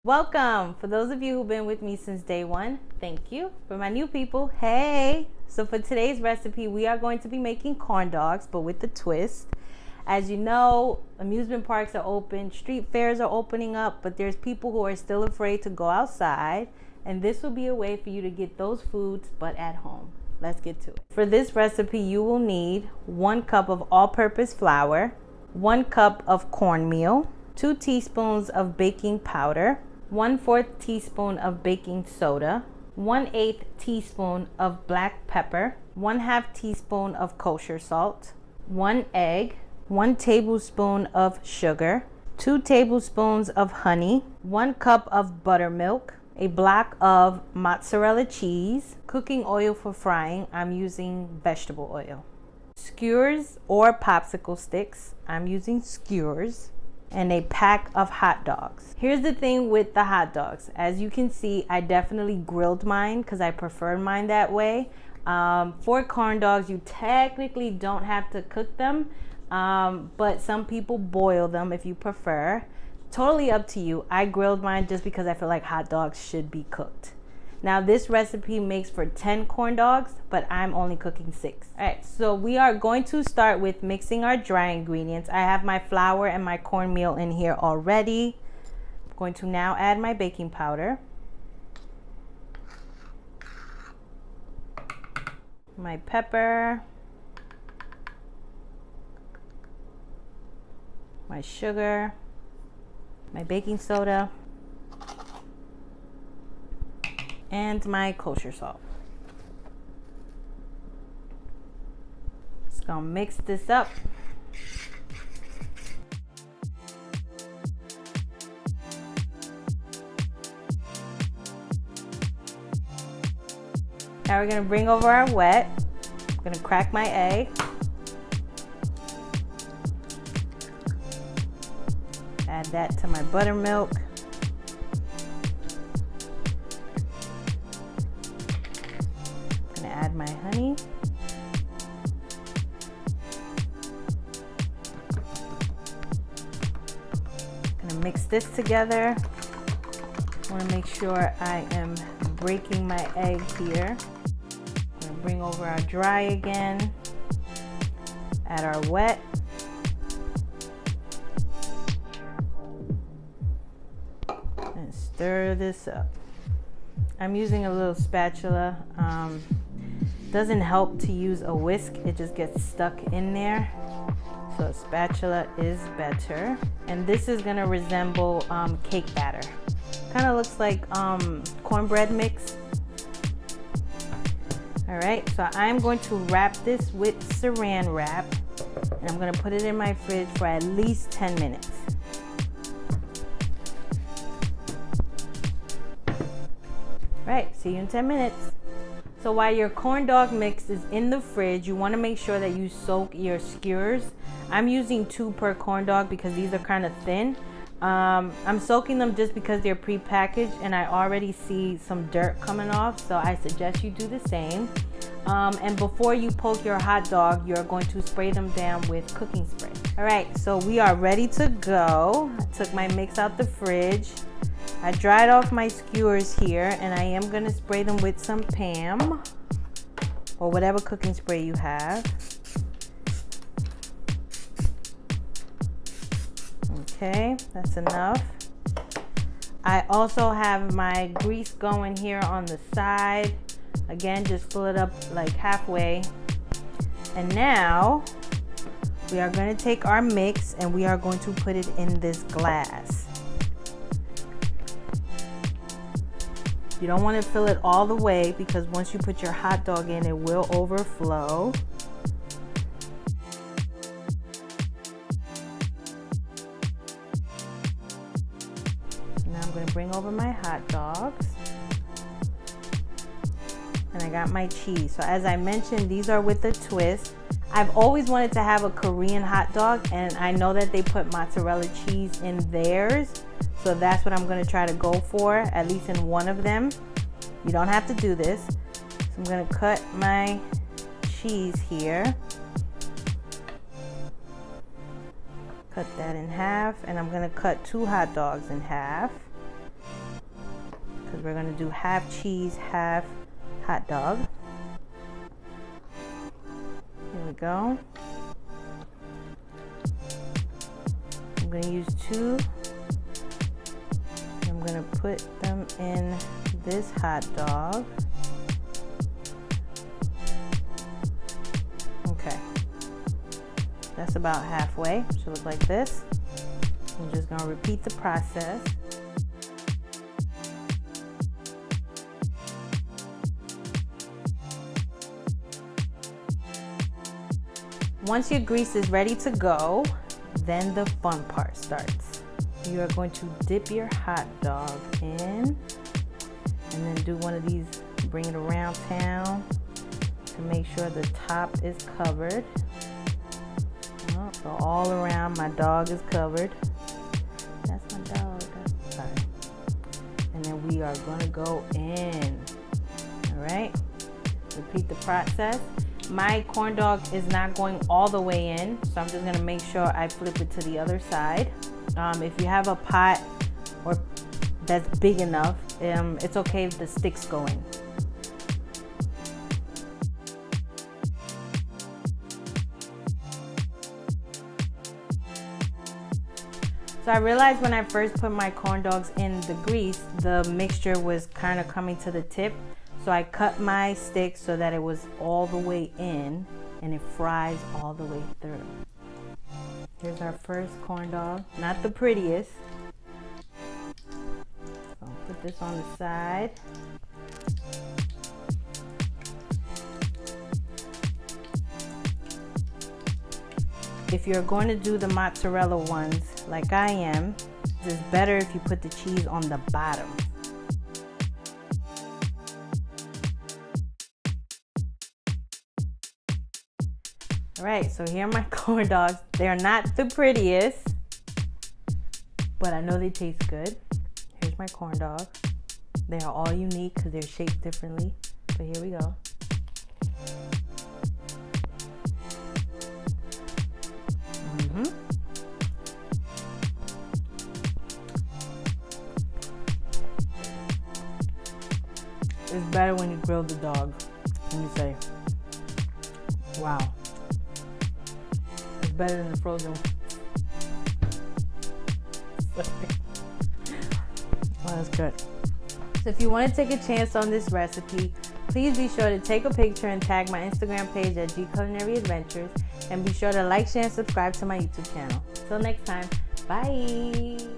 Welcome. For those of you who've been with me since day one, thank you. For my new people, hey. So for today's recipe, we are going to be making corn dogs, but with a twist. As you know, amusement parks are open, street fairs are opening up, but there's people who are still afraid to go outside, and this will be a way for you to get those foods, but at home. Let's get to it. For this recipe, you will need 1 cup of all-purpose flour, 1 cup of cornmeal, 2 teaspoons of baking powder, 1/4 teaspoon of baking soda, 1/8 teaspoon of black pepper, 1/2 teaspoon of kosher salt, 1 egg, 1 tablespoon of sugar, 2 tablespoons of honey, 1 cup of buttermilk, a block of mozzarella cheese, cooking oil for frying. I'm using vegetable oil. Skewers or popsicle sticks. I'm using skewers. And a pack of hot dogs. Here's the thing with the hot dogs. As you can see, I definitely grilled mine because I prefer mine that way. For corn dogs, you technically don't have to cook them, but some people boil them if you prefer. Totally up to you. I grilled mine just because I feel like hot dogs should be cooked. Now this recipe makes for 10 corn dogs, but I'm only cooking 6. All right, so we are going to start with mixing our dry ingredients. I have my flour and my cornmeal in here already. I'm going to now add my baking powder, my pepper, my sugar, my baking soda, and my kosher salt. Just gonna mix this up. Now we're gonna bring over our wet. I'm gonna crack my egg. Add that to my buttermilk. Add my honey. Gonna mix this together. Want to make sure I am breaking my egg here. Gonna bring over our dry again. Add our wet. And stir this up. I'm using a little spatula. Doesn't help to use a whisk, it just gets stuck in there. So a spatula is better. And this is gonna resemble cake batter. Kind of looks like cornbread mix. All right, so I'm going to wrap this with saran wrap, and I'm gonna put it in my fridge for at least 10 minutes. All right, see you in 10 minutes. So while your corn dog mix is in the fridge, you want to make sure that you soak your skewers. I'm using 2 per corn dog because these are kind of thin. I'm soaking them just because they're pre-packaged and I already see some dirt coming off, so I suggest you do the same. And before you poke your hot dog, you're going to spray them down with cooking spray. All right, so we are ready to go. I took my mix out the fridge. I dried off my skewers here, and I am gonna spray them with some Pam or whatever cooking spray you have. Okay, that's enough. I also have my grease going here on the side. Again, just fill it up like halfway. And now we are going to take our mix and we are going to put it in this glass. You don't want to fill it all the way because once you put your hot dog in, it will overflow. Now I'm going to bring over my hot dogs. And I got my cheese. So as I mentioned, these are with a twist. I've always wanted to have a Korean hot dog, and I know that they put mozzarella cheese in theirs. So that's what I'm gonna try to go for, at least in one of them. You don't have to do this. So I'm gonna cut my cheese here. Cut that in half, and I'm gonna cut 2 hot dogs in half. we're gonna do half cheese, half hot dog. Here we go. I'm gonna use 2. I'm gonna put them in this hot dog. Okay, that's about halfway. Should look like this. I'm just gonna repeat the process. Once your grease is ready to go, then the fun part starts. You are going to dip your hot dog in and then do one of these, bring it around town to make sure the top is covered. Oh, so all around my dog is covered. That's my dog. Sorry. And then we are gonna go in. All right, repeat the process. My corn dog is not going all the way in, so I'm just gonna make sure I flip it to the other side. If you have a pot or that's big enough, it's okay if the sticks go in. So I realized when I first put my corn dogs in the grease, the mixture was kind of coming to the tip. So I cut my stick so that it was all the way in and it fries all the way through. Here's our first corn dog. Not the prettiest. So I'll put this on the side. If you're going to do the mozzarella ones like I am, it's better if you put the cheese on the bottom. All right, so here are my corn dogs. They're not the prettiest, but I know they taste good. Here's my corn dog. They are all unique because they're shaped differently, but here we go. It's better when you grill the dog. Let me say, wow. It's better than the frozen one. Well, that's good. So if you want to take a chance on this recipe, please be sure to take a picture and tag my Instagram page at Culinary Adventures, and be sure to like, share, and subscribe to my YouTube channel. Till next time, bye.